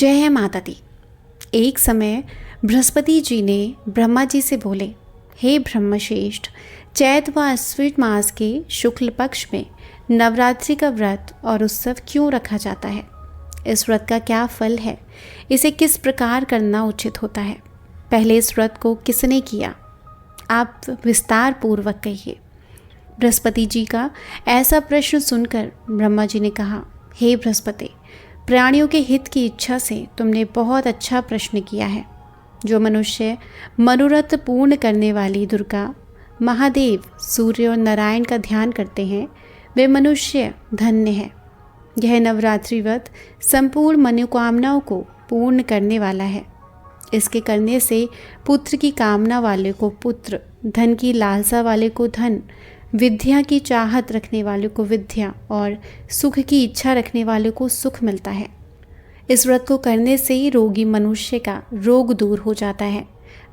जय है माता दी। एक समय बृहस्पति जी ने ब्रह्मा जी से बोले, हे ब्रह्मश्रेष्ठ, चैत व अश्विन मास के शुक्ल पक्ष में नवरात्रि का व्रत और उत्सव क्यों रखा जाता है? इस व्रत का क्या फल है? इसे किस प्रकार करना उचित होता है? पहले इस व्रत को किसने किया? आप विस्तार पूर्वक कहिए। बृहस्पति जी का ऐसा प्रश्न सुनकर ब्रह्मा जी ने कहा, हे बृहस्पति, प्राणियों के हित की इच्छा से तुमने बहुत अच्छा प्रश्न किया है। जो मनुष्य मनोरथ पूर्ण करने वाली दुर्गा, महादेव, सूर्य और नारायण का ध्यान करते हैं, वे मनुष्य धन्य है। यह नवरात्रि व्रत संपूर्ण मनोकामनाओं को पूर्ण करने वाला है। इसके करने से पुत्र की कामना वाले को पुत्र, धन की लालसा वाले को धन, विद्या की चाहत रखने वाले को विद्या और सुख की इच्छा रखने वाले को सुख मिलता है। इस व्रत को करने से ही रोगी मनुष्य का रोग दूर हो जाता है,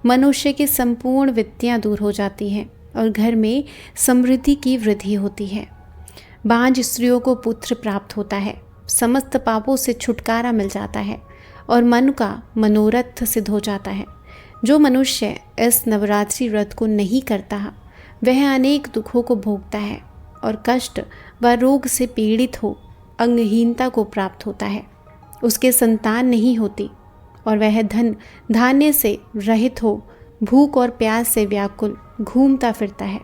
मनुष्य की संपूर्ण वित्तियाँ दूर हो जाती हैं और घर में समृद्धि की वृद्धि होती है। बांझ स्त्रियों को पुत्र प्राप्त होता है, समस्त पापों से छुटकारा मिल जाता है और मन का मनोरथ सिद्ध हो जाता है। जो मनुष्य इस नवरात्रि व्रत को नहीं करता, वह अनेक दुखों को भोगता है और कष्ट व रोग से पीड़ित हो अंगहीनता को प्राप्त होता है। उसके संतान नहीं होती और वह धन धान्य से रहित हो भूख और प्यास से व्याकुल घूमता फिरता है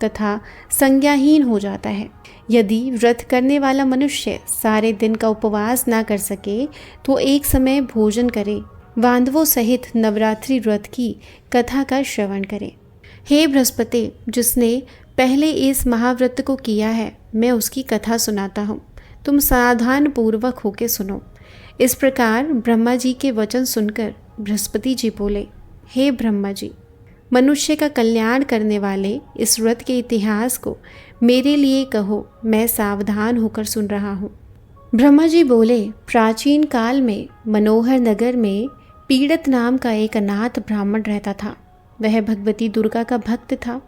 तथा संज्ञाहीन हो जाता है। यदि व्रत करने वाला मनुष्य सारे दिन का उपवास ना कर सके तो एक समय भोजन करे, बांधवों सहित नवरात्रि व्रत की कथा का श्रवण करे। हे बृहस्पति, जिसने पहले इस महाव्रत को किया है, मैं उसकी कथा सुनाता हूँ, तुम सावधान पूर्वक होके सुनो। इस प्रकार ब्रह्मा जी के वचन सुनकर बृहस्पति जी बोले, हे ब्रह्मा जी, मनुष्य का कल्याण करने वाले इस व्रत के इतिहास को मेरे लिए कहो, मैं सावधान होकर सुन रहा हूँ। ब्रह्मा जी बोले, प्राचीन काल में मनोहर नगर में पीड़ित नाम का एक अनाथ ब्राह्मण रहता था। वह भगवती दुर्गा का भक्त था।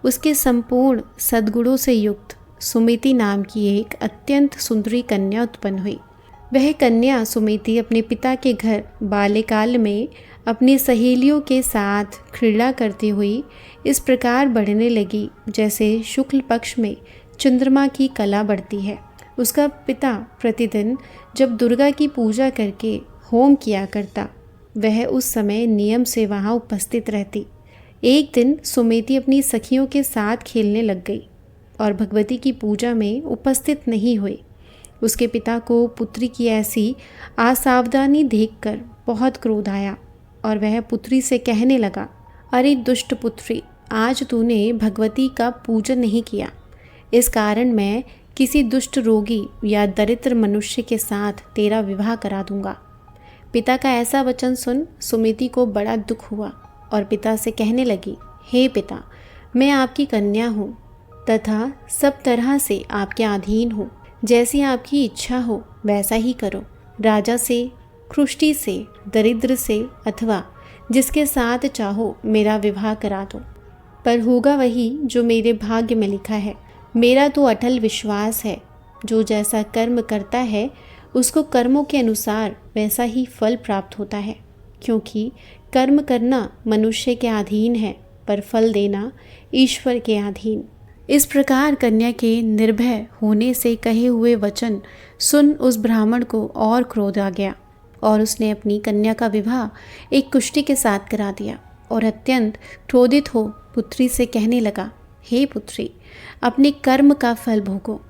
उसके संपूर्ण सद्गुणों से युक्त सुमिति नाम की एक अत्यंत सुंदरी कन्या उत्पन्न हुई। वह कन्या सुमिति अपने पिता के घर बाल्यकाल में अपनी सहेलियों के साथ क्रीड़ा करती हुई इस प्रकार बढ़ने लगी जैसे शुक्ल पक्ष में चंद्रमा की कला बढ़ती है। उसका पिता प्रतिदिन जब दुर्गा की पूजा करके होम किया करता, वह उस समय नियम से वहाँ उपस्थित रहती। एक दिन सुमिति अपनी सखियों के साथ खेलने लग गई और भगवती की पूजा में उपस्थित नहीं हुई। उसके पिता को पुत्री की ऐसी असावधानी देखकर बहुत क्रोध आया और वह पुत्री से कहने लगा, अरे दुष्ट पुत्री, आज तूने भगवती का पूजन नहीं किया, इस कारण मैं किसी दुष्ट रोगी या दरिद्र मनुष्य के साथ तेरा विवाह करा दूंगा। पिता का ऐसा वचन सुन सुमिति को बड़ा दुख हुआ और पिता से कहने लगी, हे पिता, मैं आपकी कन्या हूँ तथा सब तरह से आपके अधीन हूँ। जैसी आपकी इच्छा हो वैसा ही करो। राजा से, खुष्टी से, दरिद्र से अथवा जिसके साथ चाहो मेरा विवाह करा दो, पर होगा वही जो मेरे भाग्य में लिखा है। मेरा तो अटल विश्वास है, जो जैसा कर्म करता है उसको कर्मों के अनुसार वैसा ही फल प्राप्त होता है, क्योंकि कर्म करना मनुष्य के अधीन है पर फल देना ईश्वर के अधीन। इस प्रकार कन्या के निर्भय होने से कहे हुए वचन सुन उस ब्राह्मण को और क्रोध आ गया और उसने अपनी कन्या का विवाह एक कुष्टी के साथ करा दिया और अत्यंत क्रोधित हो पुत्री से कहने लगा, हे पुत्री, अपने कर्म का फल भोगो।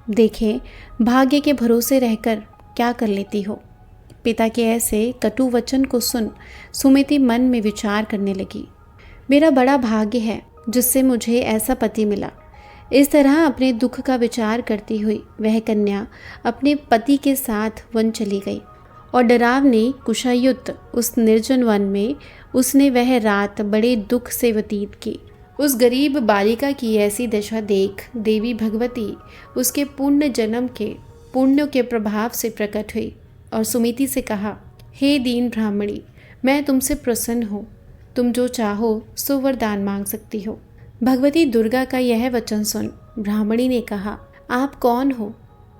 देखें भाग्य के भरोसे रहकर क्या कर लेती हो। पिता के ऐसे कटु वचन को सुन सुमिति मन में विचार करने लगी, मेरा बड़ा भाग्य है जिससे मुझे ऐसा पति मिला। इस तरह अपने दुख का विचार करती हुई वह कन्या अपने पति के साथ वन चली गई और डरावने कुशायुक्त उस निर्जन वन में उसने वह रात बड़े दुख से व्यतीत की। उस गरीब बालिका की ऐसी दशा देख देवी भगवती उसके पुण्य जन्म के पुण्यों के प्रभाव से प्रकट हुई और सुमिति से कहा, हे दीन ब्राह्मणी, मैं तुमसे प्रसन्न हूँ, तुम जो चाहो सो वरदान मांग सकती हो। भगवती दुर्गा का यह वचन सुन ब्राह्मणी ने कहा, आप कौन हो?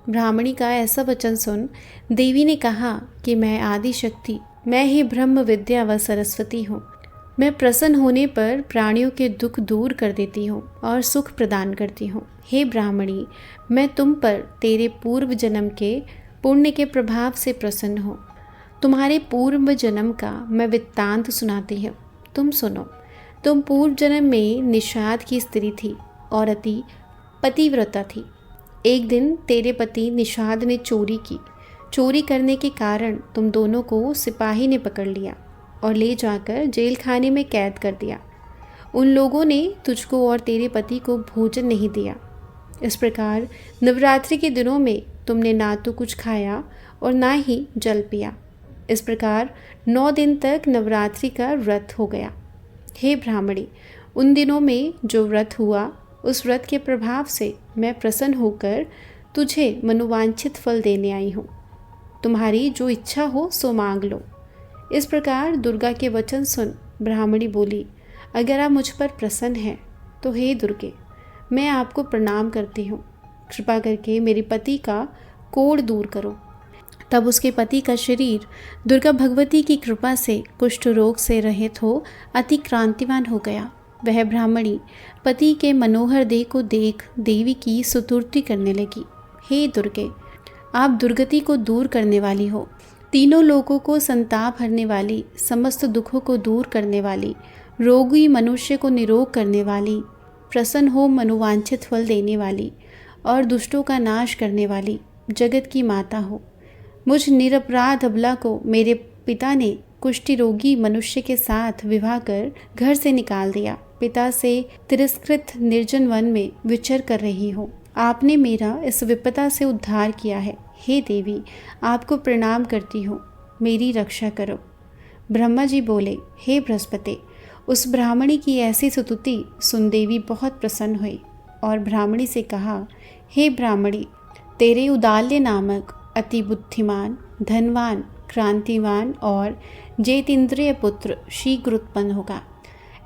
ब्राह्मणी का ऐसा वचन सुन देवी ने कहा कि मैं आदि शक्ति, मैं ही ब्रह्म विद्या व सरस्वती हूँ। मैं प्रसन्न होने पर प्राणियों के दुख दूर कर देती हूँ और सुख प्रदान करती हूँ। हे ब्राह्मणी, मैं तुम पर तेरे पूर्व जन्म के पुण्य के प्रभाव से प्रसन्न हूँ। तुम्हारे पूर्व जन्म का मैं वृत्तांत सुनाती हूँ, तुम सुनो। तुम पूर्व जन्म में निषाद की स्त्री थी और अति पतिव्रता थी। एक दिन तेरे पति निषाद ने चोरी की। चोरी करने के कारण तुम दोनों को सिपाही ने पकड़ लिया और ले जाकर जेल खाने में कैद कर दिया। उन लोगों ने तुझको और तेरे पति को भोजन नहीं दिया। इस प्रकार नवरात्रि के दिनों में तुमने ना तो कुछ खाया और ना ही जल पिया। इस प्रकार 9 दिन तक नवरात्रि का व्रत हो गया। हे ब्राह्मणी, उन दिनों में जो व्रत हुआ उस व्रत के प्रभाव से मैं प्रसन्न होकर तुझे मनोवांछित फल देने आई हूँ। तुम्हारी जो इच्छा हो सो मांग लो। इस प्रकार दुर्गा के वचन सुन ब्राह्मणी बोली, अगर आप मुझ पर प्रसन्न हैं तो हे दुर्गे, मैं आपको प्रणाम करती हूँ। कृपा करके मेरे पति का कोढ़ दूर करो। तब उसके पति का शरीर दुर्गा भगवती की कृपा से कुष्ठ रोग से रहित हो अति क्रांतिवान हो गया। वह ब्राह्मणी पति के मनोहर देह को देख देवी की स्तुति करने लगी। हे दुर्गे, आप दुर्गति को दूर करने वाली हो, तीनों लोगों को संताप हरने वाली, समस्त दुखों को दूर करने वाली, रोगी मनुष्य को निरोग करने वाली, प्रसन्न हो मनोवांछित फल देने वाली और दुष्टों का नाश करने वाली जगत की माता हो। मुझ निरपराध अबला को मेरे पिता ने कुष्ठी रोगी मनुष्य के साथ विवाह कर घर से निकाल दिया। पिता से तिरस्कृत निर्जन वन में विचर कर रही हो। आपने मेरा इस विपदा से उद्धार किया है। हे देवी, आपको प्रणाम करती हूँ, मेरी रक्षा करो। ब्रह्मा जी बोले, हे बृहस्पति, उस ब्राह्मणी की ऐसी स्तुति सुन देवी बहुत प्रसन्न हुई और ब्राह्मणी से कहा, हे ब्राह्मणी, तेरे उदाल्य नामक अति बुद्धिमान, धनवान, क्रांतिवान और जेतेंद्रिय पुत्र शीघ्र उत्पन्न होगा।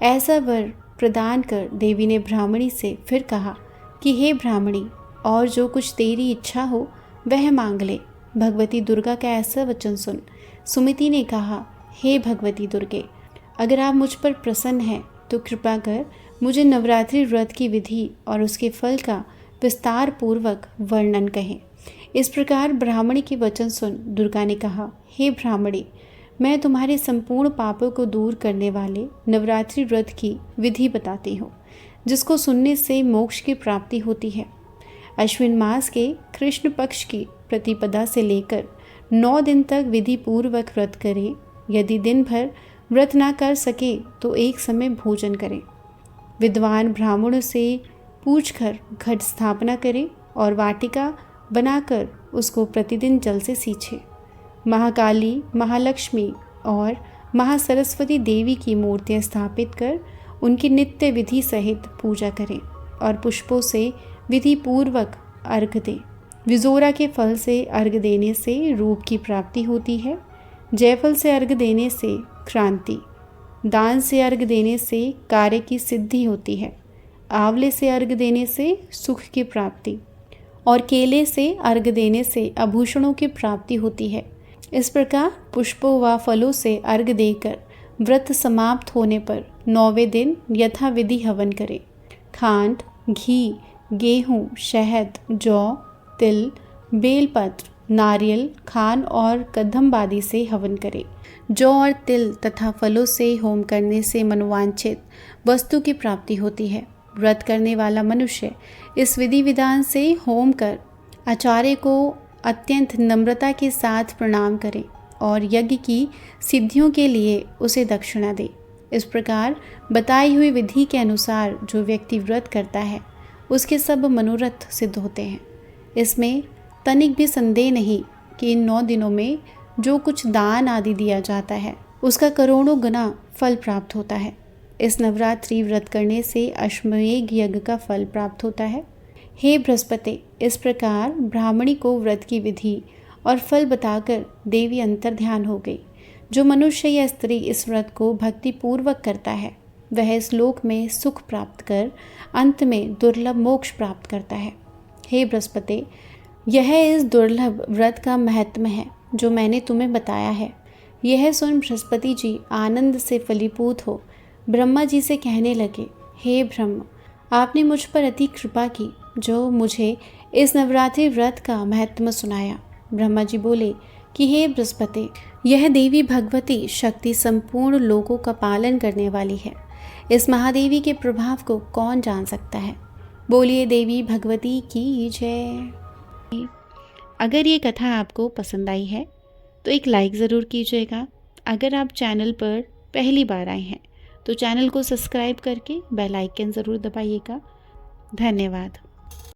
ऐसा वर प्रदान कर देवी ने ब्राह्मणी से फिर कहा कि हे ब्राह्मणी, और जो कुछ तेरी इच्छा हो वह मांग ले। भगवती दुर्गा का ऐसा वचन सुन सुमिति ने कहा, हे भगवती दुर्गे, अगर आप मुझ पर प्रसन्न हैं तो कृपा कर मुझे नवरात्रि व्रत की विधि और उसके फल का विस्तार पूर्वक वर्णन कहें। इस प्रकार ब्राह्मणी के वचन सुन दुर्गा ने कहा, हे ब्राह्मणी, मैं तुम्हारे संपूर्ण पापों को दूर करने वाले नवरात्रि व्रत की विधि बताती हूँ, जिसको सुनने से मोक्ष की प्राप्ति होती है। अश्विन मास के कृष्ण पक्ष की प्रतिपदा से लेकर 9 दिन तक विधि पूर्वक व्रत करें। यदि दिन भर व्रत ना कर सके तो एक समय भोजन करें। विद्वान ब्राह्मणों से पूछकर घट स्थापना करें और वाटिका बनाकर उसको प्रतिदिन जल से सींचे। महाकाली, महालक्ष्मी और महासरस्वती देवी की मूर्तियाँ स्थापित कर उनकी नित्य विधि सहित पूजा करें और पुष्पों से विधि पूर्वक अर्घ दें। विजोरा के फल से अर्घ देने से रूप की प्राप्ति होती है। जयफल से अर्घ देने से क्रांति, दान से अर्घ देने से कार्य की सिद्धि होती है। आंवले से अर्घ देने से सुख की प्राप्ति और केले से अर्घ देने से आभूषणों की प्राप्ति होती है। इस प्रकार पुष्पों व फलों से अर्घ देकर व्रत समाप्त होने पर 9वें दिन यथाविधि हवन करें। खांड, घी, गेहूँ, शहद, जौ, तिल, बेलपत्र, नारियल, खान और कदम्ब आदि से हवन करें। जौ और तिल तथा फलों से होम करने से मनोवांछित वस्तु की प्राप्ति होती है। व्रत करने वाला मनुष्य इस विधि विधान से होम कर आचार्य को अत्यंत नम्रता के साथ प्रणाम करे और यज्ञ की सिद्धियों के लिए उसे दक्षिणा दे। इस प्रकार बताई हुई विधि के अनुसार जो व्यक्ति व्रत करता है उसके सब मनोरथ सिद्ध होते हैं। इसमें तनिक भी संदेह नहीं कि इन 9 दिनों में जो कुछ दान आदि दिया जाता है उसका करोड़ों गुना फल प्राप्त होता है। इस नवरात्रि व्रत करने से अश्वमेघ यज्ञ का फल प्राप्त होता है। हे बृहस्पति, इस प्रकार ब्राह्मणी को व्रत की विधि और फल बताकर देवी अंतर ध्यान हो गई। जो मनुष्य या स्त्री इस व्रत को भक्ति पूर्वक करता है वह इस लोक में सुख प्राप्त कर अंत में दुर्लभ मोक्ष प्राप्त करता है। हे बृहस्पति, यह इस दुर्लभ व्रत का महत्व है जो मैंने तुम्हें बताया है। यह सुन बृहस्पति जी आनंद से फलीभूत हो ब्रह्मा जी से कहने लगे, हे ब्रह्म, आपने मुझ पर अति कृपा की जो मुझे इस नवरात्रि व्रत का महत्व सुनाया। ब्रह्मा जी बोले कि हे बृहस्पति, यह देवी भगवती शक्ति संपूर्ण लोगों का पालन करने वाली है। इस महादेवी के प्रभाव को कौन जान सकता है। बोलिए देवी भगवती की जय। अगर ये कथा आपको पसंद आई है तो एक लाइक ज़रूर कीजिएगा। अगर आप चैनल पर पहली बार आए हैं तो चैनल को सब्सक्राइब करके बेल आइकन ज़रूर दबाइएगा। धन्यवाद।